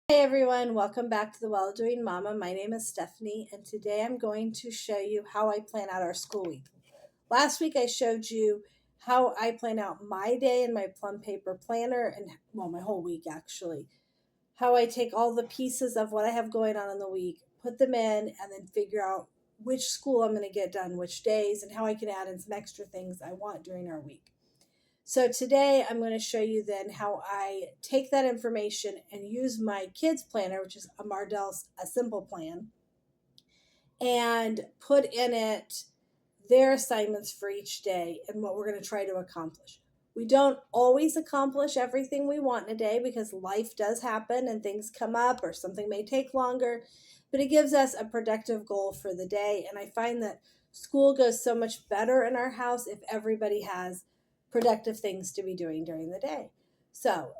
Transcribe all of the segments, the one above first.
Hey everyone, welcome back to the Well Doing Mama. My name is Stephanie, and today I'm going to show you how I plan out our school week. Last week I showed you how I plan out my day in my plum paper planner, and well, my whole week actually. How I take all the pieces of what I have going on in the week, put them in, and then figure out which school I'm going to get done which days, and how I can add in some extra things I want during our week. So today I'm going to show you then how I take that information and use my kids planner, which is a Mardell's a simple plan, and put in it their assignments for each day and what we're going to try to accomplish. We don't always accomplish everything we want in a day because life does happen and things come up or something may take longer, but it gives us a productive goal for the day. And I find that school goes so much better in our house if everybody has productive things to be doing during the day. So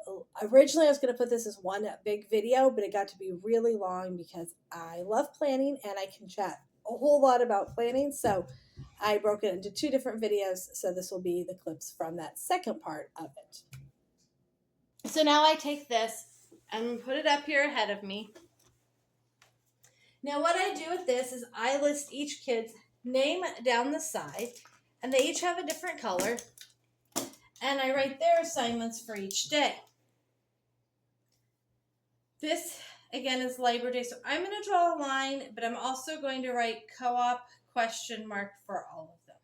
originally I was going to put this as one big video, but it got to be really long because I love planning and I can chat a whole lot about planning. So I broke it into two different videos, so this will be the clips from that second part of it. So now I take this and put it up here ahead of me. Now what I do with this is I list each kid's name down the side, and they each have a different color, and I write their assignments for each day. This, again, is Labor Day, so I'm going to draw a line, but I'm also going to write co-op question mark for all of them.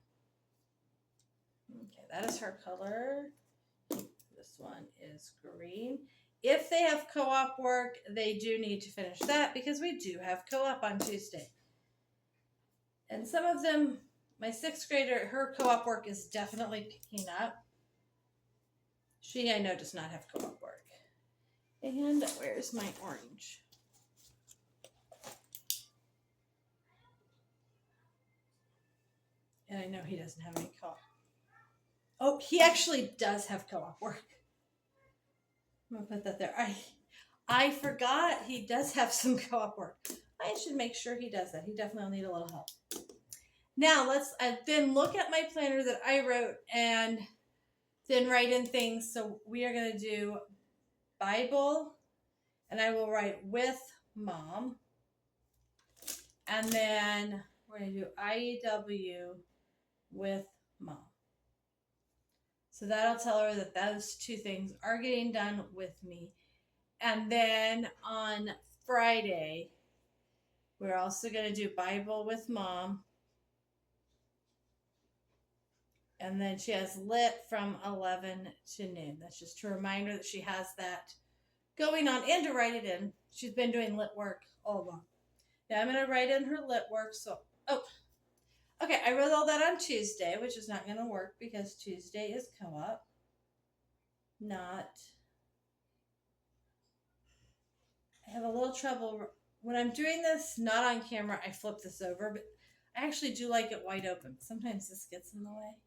Okay, that is her color. This one is green. If they have co-op work, they do need to finish that because we do have co-op on Tuesday. And some of them, my sixth grader, her co-op work is definitely picking up. She, I know, does not have co-op work. And where's my orange? And I know he doesn't have any co-op. Oh, he actually does have co-op work. I'm going to put that there. I forgot he does have some co-op work. I should make sure he does that. He definitely will need a little help. Now let's then look at my planner that I wrote and then write in things. So we are going to do Bible, and I will write with mom. And then we're going to do IEW with mom. So that'll tell her that those two things are getting done with me. And then on Friday, we're also going to do Bible with mom. And then she has lit from 11 to noon. That's just to remind her that she has that going on and to write it in. She's been doing lit work all along. Now I'm going to write in her lit work. Okay, I wrote all that on Tuesday, which is not going to work because Tuesday is co-op. I have a little trouble when I'm doing this not on camera. I flip this over, but I actually do like it wide open. Sometimes this gets in the way.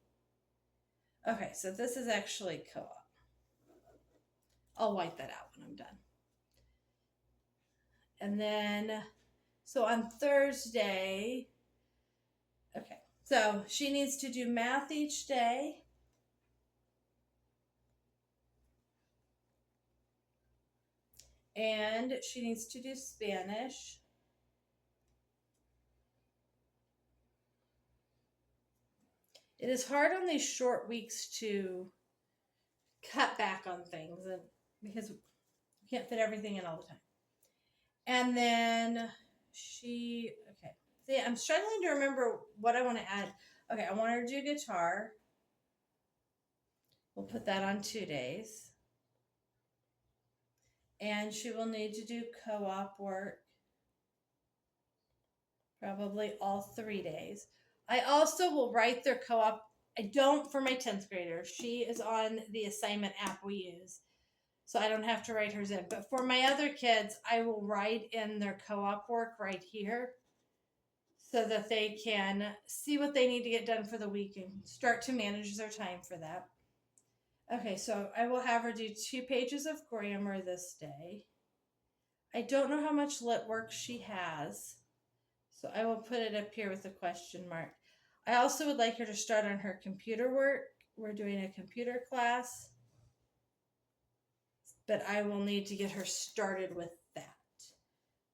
Okay, so this is actually co-op. I'll wipe that out when I'm done. And then, so on Thursday, okay, so she needs to do math each day. And she needs to do Spanish. It is hard on these short weeks to cut back on things because you can't fit everything in all the time. And then okay. See, I'm struggling to remember what I want to add. Okay, I want her to do guitar. We'll put that on 2 days. And she will need to do co-op work. Probably all 3 days. I also will write their co-op. I don't for my 10th grader. She is on the assignment app we use. So I don't have to write hers in. But for my other kids, I will write in their co-op work right here so that they can see what they need to get done for the week and start to manage their time for that. Okay, so I will have her do 2 pages of grammar this day. I don't know how much lit work she has, so I will put it up here with a question mark. I also would like her to start on her computer work. We're doing a computer class, but I will need to get her started with that.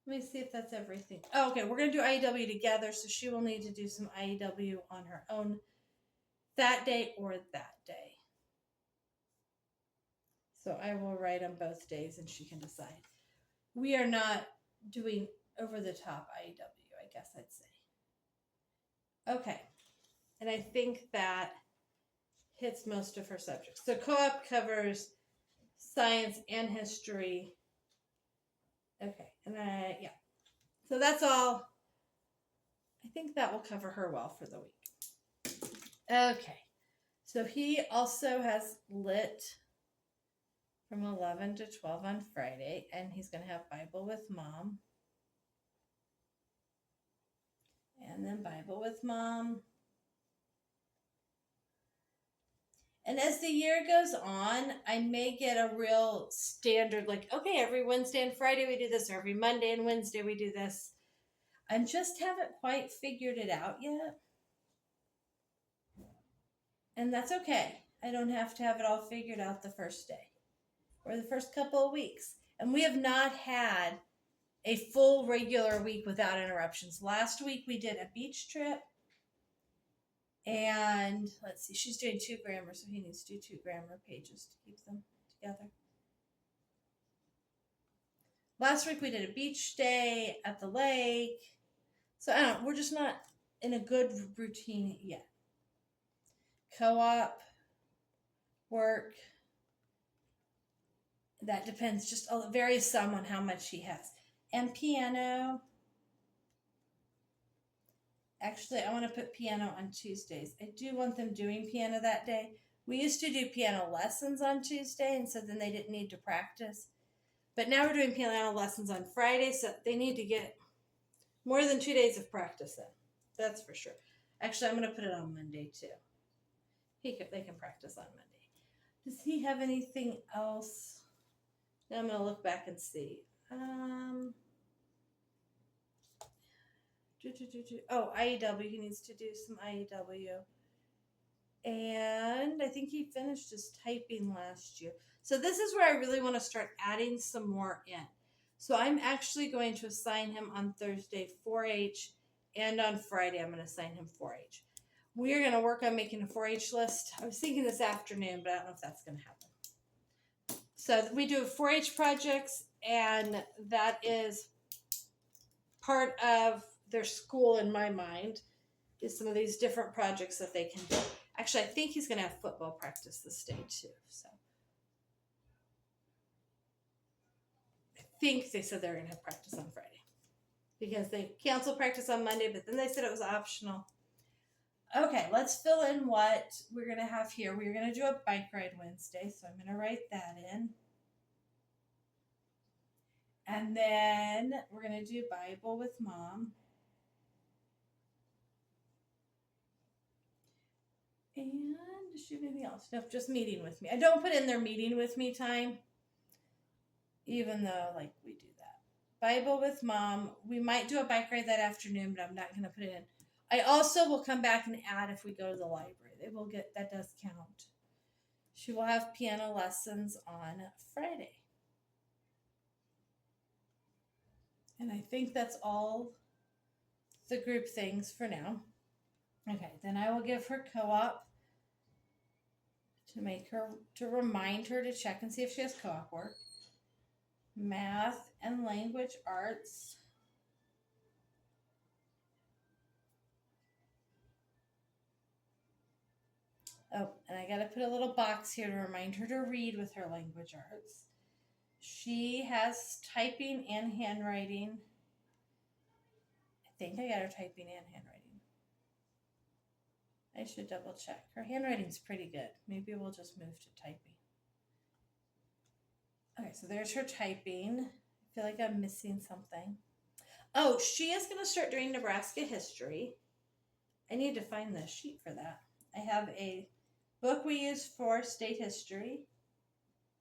Let me see if that's everything. Oh, okay, we're going to do IEW together, so she will need to do some IEW on her own that day or that day. So I will write on both days and she can decide. We are not doing over the top IEW, I guess I'd say. Okay, and I think that hits most of her subjects. So co-op covers science and history. Okay, and yeah. So that's all. I think that will cover her well for the week. Okay, so he also has lit from 11 to 12 on Friday, and he's going to have Bible with Mom. And then Bible with Mom. And as the year goes on, I may get a real standard, like, okay, every Wednesday and Friday we do this, or every Monday and Wednesday we do this. I just haven't quite figured it out yet. And that's okay. I don't have to have it all figured out the first day or the first couple of weeks. And we have not had a full regular week without interruptions. Last week we did a beach trip. And let's see, she's doing 2 grammar, so he needs to do 2 grammar pages to keep them together. Last week we did a beach day at the lake. So I don't know, we're just not in a good routine yet. Co-op, work, that depends, just varies some on how much he has. And piano. Actually, I want to put piano on Tuesdays. I do want them doing piano that day. We used to do piano lessons on Tuesday, and so then they didn't need to practice. But now we're doing piano lessons on Friday, so they need to get more than 2 days of practice in. That's for sure. Actually, I'm going to put it on Monday, too. They can practice on Monday. Does he have anything else? Now I'm going to look back and see. Oh, IEW. He needs to do some IEW. And I think he finished his typing last year. So this is where I really want to start adding some more in. So I'm actually going to assign him on Thursday 4-H, and on Friday I'm going to assign him 4-H. We're going to work on making a 4-H list. I was thinking this afternoon, but I don't know if that's going to happen. So we do 4-H projects, and that is part of their school in my mind, is some of these different projects that they can do. Actually, I think he's going to have football practice this day too. So I think they said they were going to have practice on Friday because they canceled practice on Monday, but then they said it was optional. Okay, let's fill in what we're going to have here. We're going to do a bike ride Wednesday, so I'm going to write that in. And then we're going to do Bible with Mom. And does she have anything else? Nope, just meeting with me. I don't put in their meeting with me time, even though, like, we do that. Bible with Mom. We might do a bike ride that afternoon, but I'm not going to put it in. I also will come back and add if we go to the library. They will get, that does count. She will have piano lessons on Friday. And I think that's all the group things for now. Okay, then I will give her co-op to remind her to check and see if she has co-op work. Math and language arts. Oh, and I got to put a little box here to remind her to read with her language arts. She has typing and handwriting. I think I got her typing and handwriting. I should double check. Her handwriting's pretty good. Maybe we'll just move to typing. Okay, so there's her typing. I feel like I'm missing something. Oh, she is going to start doing Nebraska history. I need to find the sheet for that. I have a book we use for state history,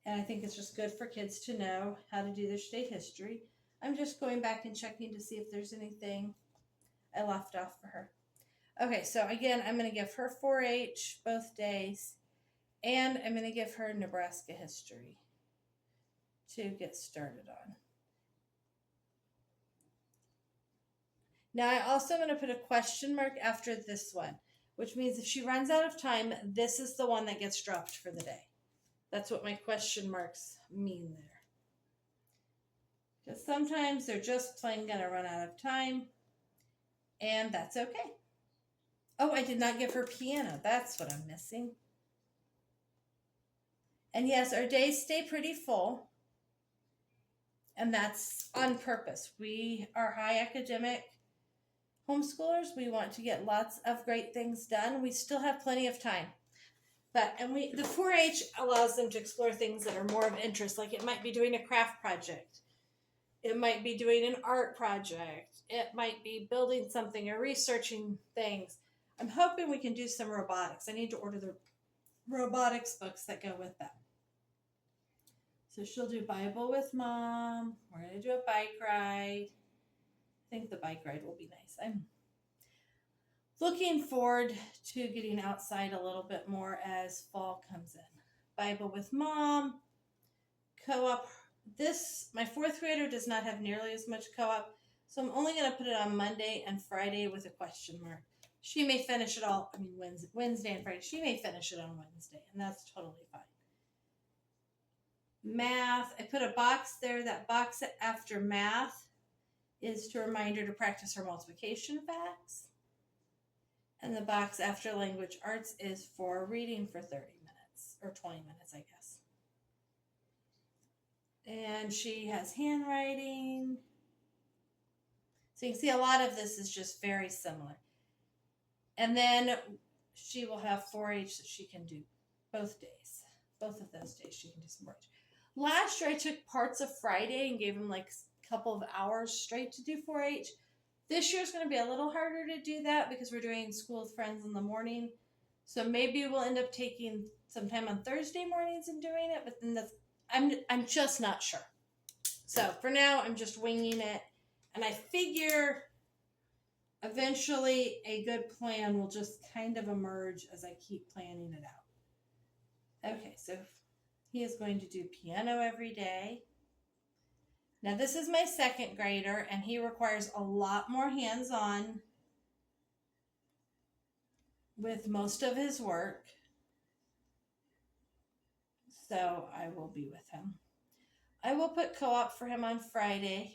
and I think it's just good for kids to know how to do their state history. I'm just going back and checking to see if there's anything I left off for her. Okay, so again, I'm going to give her 4-H both days, and I'm going to give her Nebraska history to get started on. Now I also am going to put a question mark after this one, which means if she runs out of time, this is the one that gets dropped for the day. That's what my question marks mean there. Because sometimes they're just plain going to run out of time, and that's okay. Oh, I did not give her piano. That's what I'm missing. And yes, our days stay pretty full, and that's on purpose. We are high academic homeschoolers. We want to get lots of great things done. We still have plenty of time. The 4-H allows them to explore things that are more of interest, like it might be doing a craft project. It might be doing an art project. It might be building something or researching things. I'm hoping we can do some robotics. I need to order the robotics books that go with them. So she'll do Bible with Mom. We're going to do a bike ride. I think the bike ride will be nice. I'm looking forward to getting outside a little bit more as fall comes in. Bible with Mom, co-op. My 4th grader does not have nearly as much co-op, so I'm only going to put it on Monday and Friday with a question mark. She may finish it all, Wednesday and Friday. She may finish it on Wednesday, and that's totally fine. Math, I put a box there. That box after math is to remind her to practice her multiplication facts. And the box after language arts is for reading for 30 minutes, or 20 minutes, I guess. And she has handwriting. So you can see a lot of this is just very similar. And then she will have 4-H that she can do both days. Both of those days she can do some 4-H. Last year I took parts of Friday and gave him like a couple of hours straight to do 4-H. This year's going to be a little harder to do that because we're doing school with friends in the morning. So maybe we'll end up taking some time on Thursday mornings and doing it, but then I'm just not sure. So for now, I'm just winging it. And I figure eventually a good plan will just kind of emerge as I keep planning it out. Okay, so he is going to do piano every day. Now this is my 2nd grader, and he requires a lot more hands-on with most of his work. So I will be with him. I will put co-op for him on Friday.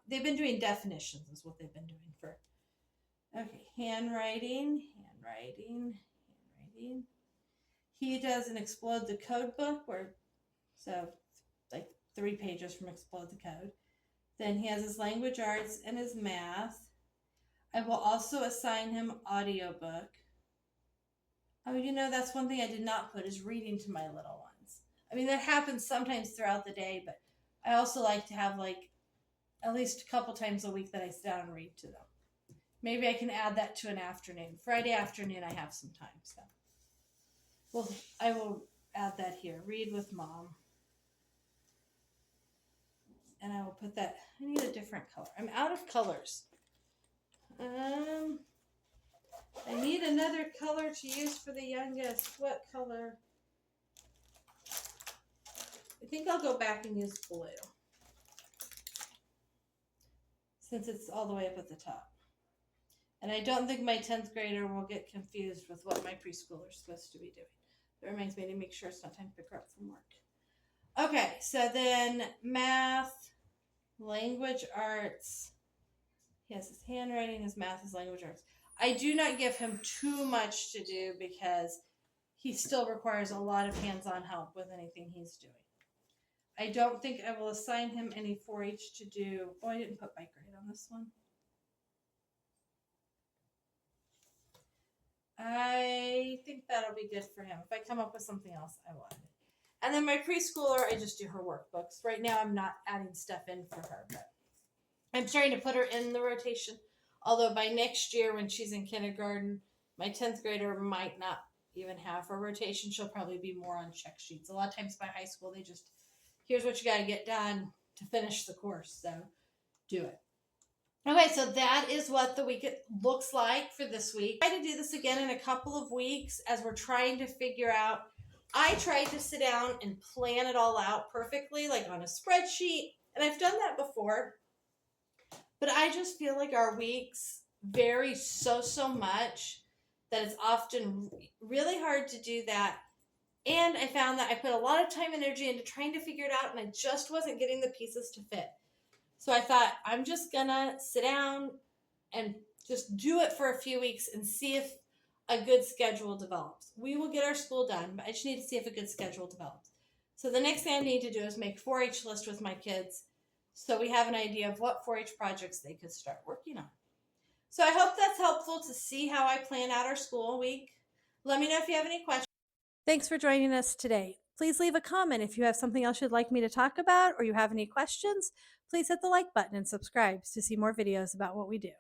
They've been doing definitions is what they've been doing for. Okay, handwriting. He does an Explode the Code book like 3 pages from Explode the Code. Then he has his language arts and his math. I will also assign him audiobook. Oh, that's one thing I did not put is reading to my little ones. That happens sometimes throughout the day, but I also like to have at least a couple times a week that I sit down and read to them. Maybe I can add that to an afternoon. Friday afternoon I have some time, so. Well, I will add that here. Read with Mom. And I will put that, I need a different color. I'm out of colors. I need another color to use for the youngest. What color? I think I'll go back and use blue, since it's all the way up at the top. And I don't think my 10th grader will get confused with what my preschooler is supposed to be doing. It reminds me to make sure it's not time to pick her up from work. Okay, so then math, language arts. He has his handwriting, his math, his language arts. I do not give him too much to do because he still requires a lot of hands-on help with anything he's doing. I don't think I will assign him any 4-H to do. Oh, I didn't put bike ride on this one. I think that'll be good for him. If I come up with something else, I will add it. And then my preschooler, I just do her workbooks. Right now, I'm not adding stuff in for her, but I'm trying to put her in the rotation. Although by next year, when she's in kindergarten, my 10th grader might not even have her rotation. She'll probably be more on check sheets. A lot of times by high school, they just, here's what you got to get done to finish the course. So do it. Okay, so that is what the week looks like for this week. I try to do this again in a couple of weeks as we're trying to figure out. I tried to sit down and plan it all out perfectly, like on a spreadsheet, and I've done that before. But I just feel like our weeks vary so much that it's often really hard to do that. And I found that I put a lot of time and energy into trying to figure it out, and I just wasn't getting the pieces to fit. So I thought, I'm just gonna sit down and just do it for a few weeks and see if a good schedule develops. We will get our school done, but I just need to see if a good schedule develops. So the next thing I need to do is make 4-H list with my kids so we have an idea of what 4-H projects they could start working on. So I hope that's helpful to see how I plan out our school week. Let me know if you have any questions. Thanks for joining us today. Please leave a comment if you have something else you'd like me to talk about or you have any questions. Please hit the like button and subscribe to see more videos about what we do.